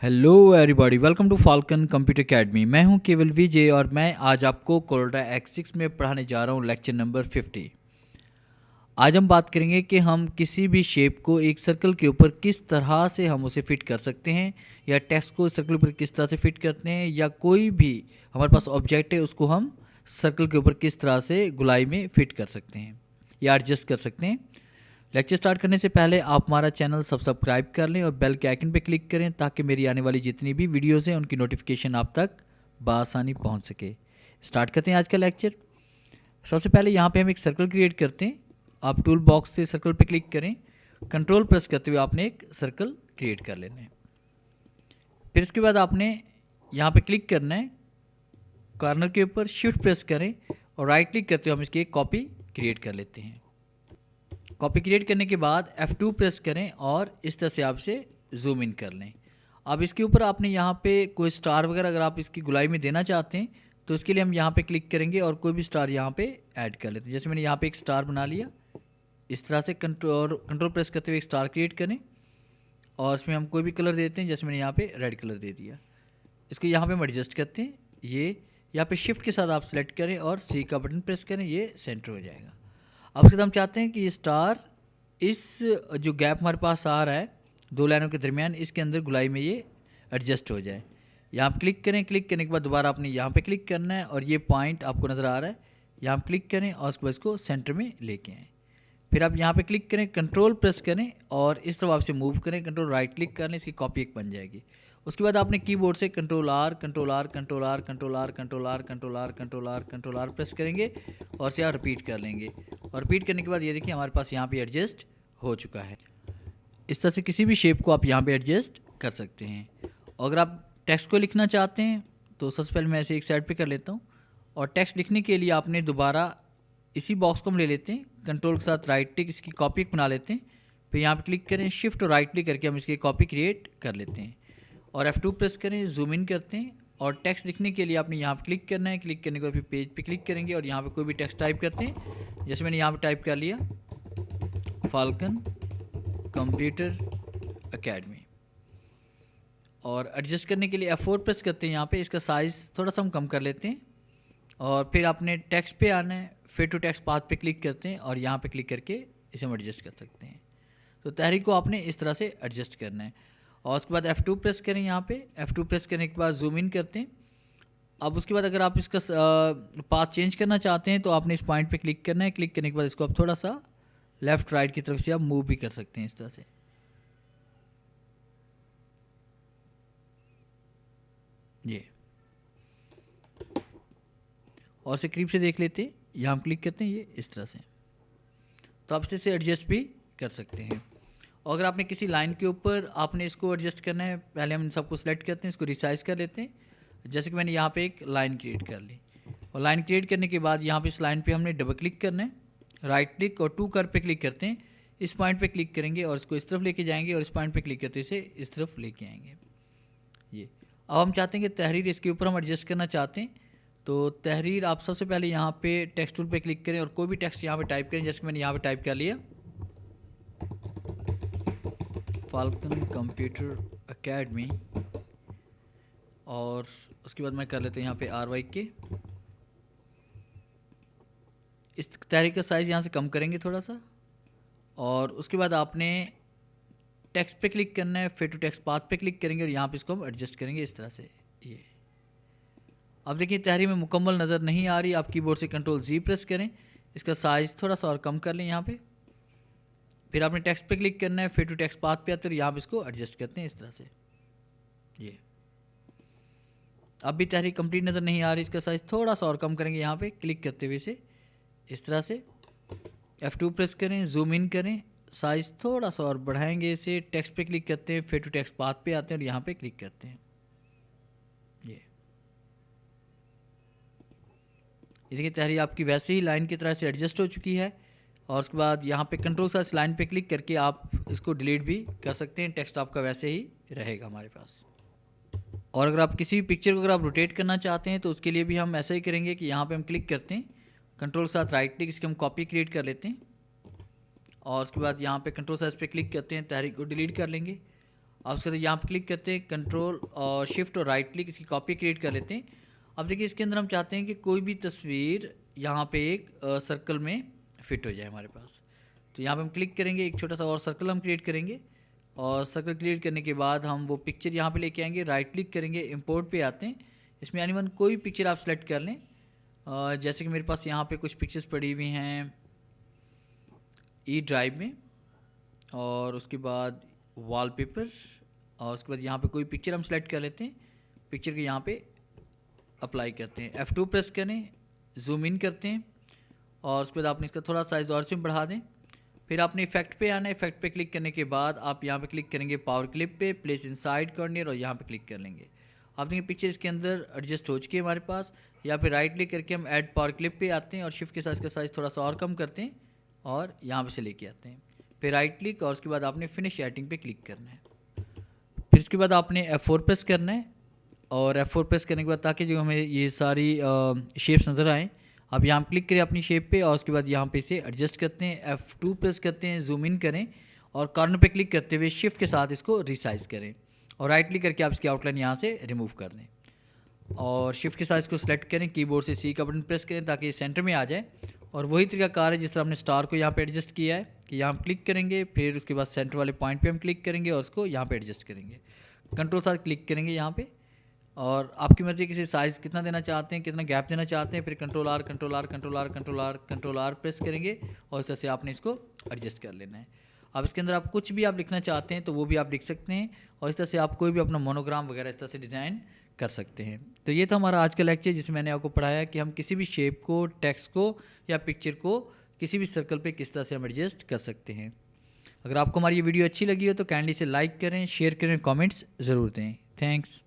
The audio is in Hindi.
Hello everybody, welcome to Falcon Computer Academy. मैं हूं केवल विजय और मैं आज आपको कोरोडा X6 में पढ़ाने जा रहा हूं लेक्चर नंबर 50। आज हम बात करेंगे कि हम किसी भी शेप को एक सर्कल के ऊपर किस तरह से हम उसे फिट कर सकते हैं, या टेक्स्ट को सर्कल पर किस तरह से फिट करते हैं, या कोई भी हमारे पास ऑब्जेक्ट है उसको हम सर्कल के ऊपर किस तरह से गुलाई में फिट कर सकते हैं या एडजस्ट कर सकते हैं। लेक्चर स्टार्ट करने से पहले आप हमारा चैनल सब्सक्राइब कर लें और बेल के आइकन पर क्लिक करें ताकि मेरी आने वाली जितनी भी वीडियोस हैं उनकी नोटिफिकेशन आप तक बआसानी पहुंच सके। स्टार्ट करते हैं आज का लेक्चर। सबसे पहले यहाँ पे हम एक सर्कल क्रिएट करते हैं। आप टूल बॉक्स से सर्कल पे क्लिक करें, कंट्रोल प्रेस करते हुए आपने एक सर्कल क्रिएट कर लेना है। फिर उसके बाद आपने यहाँ पे क्लिक करना है, कॉर्नर के ऊपर शिफ्ट प्रेस करें और राइट क्लिक करते हुए हम इसकी एक कॉपी क्रिएट कर लेते हैं। कॉपी क्रिएट करने के बाद F2 प्रेस करें और इस तरह से आप इसे जूम इन कर लें। अब इसके ऊपर आपने यहाँ पे कोई स्टार वगैरह अगर आप इसकी गुलाई में देना चाहते हैं तो इसके लिए हम यहाँ पे क्लिक करेंगे और कोई भी स्टार यहाँ पे ऐड कर लेते हैं। जैसे मैंने यहाँ पे एक स्टार बना लिया, इस तरह से कंट्रोल प्रेस करते हुए एक स्टार क्रिएट करें और इसमें हम कोई भी कलर देते हैं। जैसे मैंने यहाँ पे रेड कलर दे दिया। इसको यहाँ पे हम एडजस्ट करते हैं। ये यहाँ पे शिफ्ट के साथ आप सेलेक्ट करें और C का बटन प्रेस करें, ये सेंटर हो जाएगा। अब उसके बाद हम चाहते हैं कि ये स्टार इस जो गैप हमारे पास आ रहा है दो लाइनों के दरमियान, इसके अंदर गुलाई में ये एडजस्ट हो जाए। यहाँ पर क्लिक करें, क्लिक करने के बाद दोबारा आपने यहाँ पे क्लिक करना है और ये पॉइंट आपको नज़र आ रहा है, यहाँ पर क्लिक करें और उसके बाद इसको सेंटर में लेके आएँ। फिर आप यहाँ पे क्लिक करें, कंट्रोल प्रेस करें और इस तरफ आपसे मूव करें, कंट्रोल राइट क्लिक कर लें, इसकी कॉपी एक बन जाएगी। उसके बाद आपने कीबोर्ड से कंट्रोल आर प्रेस करेंगे और इसे आप रिपीट कर लेंगे। और रिपीट करने के बाद ये देखिए हमारे पास यहाँ पे एडजस्ट हो चुका है। इस तरह से किसी भी शेप को आप यहाँ पे एडजस्ट कर सकते हैं। और अगर आप टेक्स्ट को लिखना चाहते हैं तो सबसे पहले मैं ऐसे एक साइड पे कर लेता हूँ और टेक्स्ट लिखने के लिए आपने दोबारा इसी बॉक्स को हम ले लेते हैं, कंट्रोल के साथ राइट क्लिक, इसकी कॉपी बना लेते हैं। फिर यहाँ पे क्लिक करें, शिफ्ट और राइट क्लिक करके हम इसकी कॉपी क्रिएट कर लेते हैं और F2 प्रेस करें, जूम इन करते हैं। और टेक्स्ट लिखने के लिए आपने यहाँ पे क्लिक करना है, क्लिक करने के बाद फिर पेज पे क्लिक करेंगे और यहाँ पे कोई भी टेक्स्ट टाइप करते हैं। जैसे मैंने यहाँ पे टाइप कर लिया फाल्कन कंप्यूटर एकेडमी, और एडजस्ट करने के लिए F4 प्रेस करते हैं। यहाँ पे इसका साइज़ थोड़ा सा हम कम कर लेते हैं और फिर आपने टेक्स्ट पे आना है, फिर टू टेक्स्ट पाथ पे क्लिक करते हैं और यहाँ पे क्लिक करके इसे हम एडजस्ट कर सकते हैं। तो तहरीर को आपने इस तरह से एडजस्ट करना है और उसके बाद F2 प्रेस करें। यहाँ पे F2 प्रेस करने के बाद जूम इन करते हैं। अब उसके बाद अगर आप इसका पाथ चेंज करना चाहते हैं तो आपने इस पॉइंट पे क्लिक करना है। क्लिक करने के बाद इसको आप थोड़ा सा लेफ़्ट राइट की तरफ से आप मूव भी कर सकते हैं इस तरह से। ये और इसे करीब से देख लेते हैं, यहाँ हम क्लिक करते हैं, ये इस तरह से। तो आप इसे एडजस्ट भी कर सकते हैं। और अगर आपने किसी लाइन के ऊपर आपने इसको एडजस्ट करना है, पहले हम इन सबको सेलेक्ट करते हैं, इसको रिसाइज कर लेते हैं। जैसे कि मैंने यहाँ पे एक लाइन क्रिएट कर ली और लाइन क्रिएट करने के बाद यहाँ पे इस लाइन पे हमने डबल क्लिक करना है, राइट क्लिक और टू कर पे क्लिक करते हैं। इस पॉइंट पे क्लिक करेंगे और इसको इस तरफ लेके जाएंगे और इस पॉइंट पे क्लिक करते इसे इस तरफ लेके आएंगे। ये अब हम चाहते हैं कि तहरीर इसके ऊपर हम एडजस्ट करना चाहते हैं तो तहरीर आप सबसे पहले यहाँ पे टेक्स्ट टूल पे क्लिक करें और कोई भी टेक्स्ट यहाँ पे टाइप करें। जैसे मैंने यहाँ पे टाइप कर लिया फाल्कन कंप्यूटर एकेडमी, और उसके बाद मैं कर लेते हैं यहाँ पे RYK। इस तहरीर का साइज़ यहाँ से कम करेंगे थोड़ा सा और उसके बाद आपने टेक्स्ट पे क्लिक करना है, फिर टू टेक्स्ट पाथ पे क्लिक करेंगे और यहाँ पे इसको हम एडजस्ट करेंगे इस तरह से। ये अब देखिए तहरीर में मुकम्मल नज़र नहीं आ रही। आप कीबोर्ड से कंट्रोल Z प्रेस करें, इसका साइज़ थोड़ा सा और कम कर लें यहाँ पे। फिर आपने टेक्स्ट पे क्लिक करना है, फिर टू टेक्स्ट पाथ पे आते हैं और यहाँ पे इसको एडजस्ट करते हैं इस तरह से। ये अब भी तहरीर कंप्लीट नज़र नहीं आ रही, इसका साइज़ थोड़ा सा और कम करेंगे यहाँ पे क्लिक करते हुए इसे इस तरह से। F2 प्रेस करें, जूम इन करें, साइज़ थोड़ा सा और बढ़ाएंगे इसे। टेक्स्ट पे क्लिक करते हैं, फिर टू टेक्स्ट पाथ पे आते हैं और यहाँ पे क्लिक करते हैं। ये देखिए तहरीर आपकी वैसे ही लाइन की तरह से एडजस्ट हो चुकी है। और उसके बाद यहाँ पे कंट्रोल से इस लाइन पे क्लिक करके आप इसको डिलीट भी कर सकते हैं। टेक्स्ट आपका वैसे ही रहेगा हमारे पास। और अगर आप किसी भी पिक्चर को अगर आप रोटेट करना चाहते हैं तो उसके लिए भी हम ऐसा ही करेंगे कि यहाँ पे हम क्लिक करते हैं, कंट्रोल के साथ राइट क्लिक, इसकी हम कॉपी क्रिएट कर लेते हैं और उसके बाद यहाँ पे कंट्रोल साइज पे क्लिक करते हैं, तहरीर को डिलीट कर लेंगे। और उसके बाद यहाँ पे क्लिक करते हैं, कंट्रोल और शिफ्ट और राइट क्लिक, इसकी कॉपी क्रिएट कर लेते हैं। अब देखिए इसके अंदर हम चाहते हैं कि कोई भी तस्वीर यहाँ पे एक सर्कल में फिट हो जाए हमारे पास। तो यहाँ पे हम क्लिक करेंगे, एक छोटा सा और सर्कल हम क्रिएट करेंगे और सर्कल क्रिएट करने के बाद हम वो पिक्चर यहाँ पे लेके आएंगे, राइट क्लिक करेंगे, इंपोर्ट पे आते हैं। इसमें एनीवन कोई पिक्चर आप सेलेक्ट कर लें। जैसे कि मेरे पास यहाँ पे कुछ पिक्चर्स पड़ी हुई हैं ई ड्राइव में, और उसके बाद वॉलपेपर, और उसके बाद यहाँ पे कोई पिक्चर हम सेलेक्ट कर लेते हैं, पिक्चर के यहाँ पे अप्लाई करते हैं, F2 प्रेस करें, जूम इन करते हैं और उसके बाद आपने इसका थोड़ा साइज़ और से बढ़ा दें। फिर आपने इफेक्ट पे आना है, इफेक्ट पे क्लिक करने के बाद आप यहाँ पे क्लिक करेंगे पावर क्लिप पे, प्लेस इनसाइड कॉर्नर, और यहाँ पे क्लिक कर लेंगे। आप देखेंगे पिक्चर इसके अंदर एडजस्ट हो चुकी है हमारे पास। या फिर राइट क्लिक करके हम ऐड पावर क्लिप पे आते हैं और शिफ्ट के साथ इसका साइज़ थोड़ा सा और कम करते हैं और यहाँ पे से लेके आते हैं। फिर राइट क्लिक और उसके बाद आपने फिनिश एडिटिंग पे क्लिक करना है। फिर उसके बाद आपने F4 प्रेस करना है और F4 प्रेस करने के बाद ताकि जो हमें ये सारी शेप्स नज़र आएँ, अब यहाँ क्लिक करें अपनी शेप पे और उसके बाद यहाँ पे इसे एडजस्ट करते हैं, F2 प्रेस करते हैं, जूम इन करें और कॉर्नर पे क्लिक करते हुए शिफ्ट के साथ इसको रिसाइज करें और राइट क्लिक करके आप इसकी आउटलाइन यहाँ से रिमूव कर दें और शिफ्ट के साथ इसको सेलेक्ट करें, कीबोर्ड से C का बटन प्रेस करें ताकि ये सेंटर में आ जाए। और वही तरीकाकार है जिस तरह हमने स्टार को यहाँ पे एडजस्ट किया है कि यहाँ हम क्लिक करेंगे, फिर उसके बाद सेंटर वाले पॉइंट पे हम क्लिक करेंगे और उसको यहाँ पे एडजस्ट करेंगे, कंट्रोल साथ क्लिक करेंगे यहाँ पे और आपकी मर्ज़ी किसी साइज़ कितना देना चाहते हैं, कितना गैप देना चाहते हैं, फिर control R control R control R control R control R press करेंगे और इस तरह से आपने इसको एडजस्ट कर लेना है। अब इसके अंदर आप कुछ भी आप लिखना चाहते हैं तो वो भी आप लिख सकते हैं और इस तरह से आप कोई भी अपना मोनोग्राम वगैरह इस तरह से डिज़ाइन कर सकते हैं। तो ये था हमारा आज का लेक्चर जिसमें मैंने आपको पढ़ाया कि हम किसी भी शेप को, टेक्स्ट को या पिक्चर को किसी भी सर्कल पे किस तरह से हम एडजस्ट कर सकते हैं। अगर आपको हमारी ये वीडियो अच्छी लगी हो तो काइंडली से लाइक करें, शेयर करें, कमेंट्स ज़रूर दें। थैंक्स।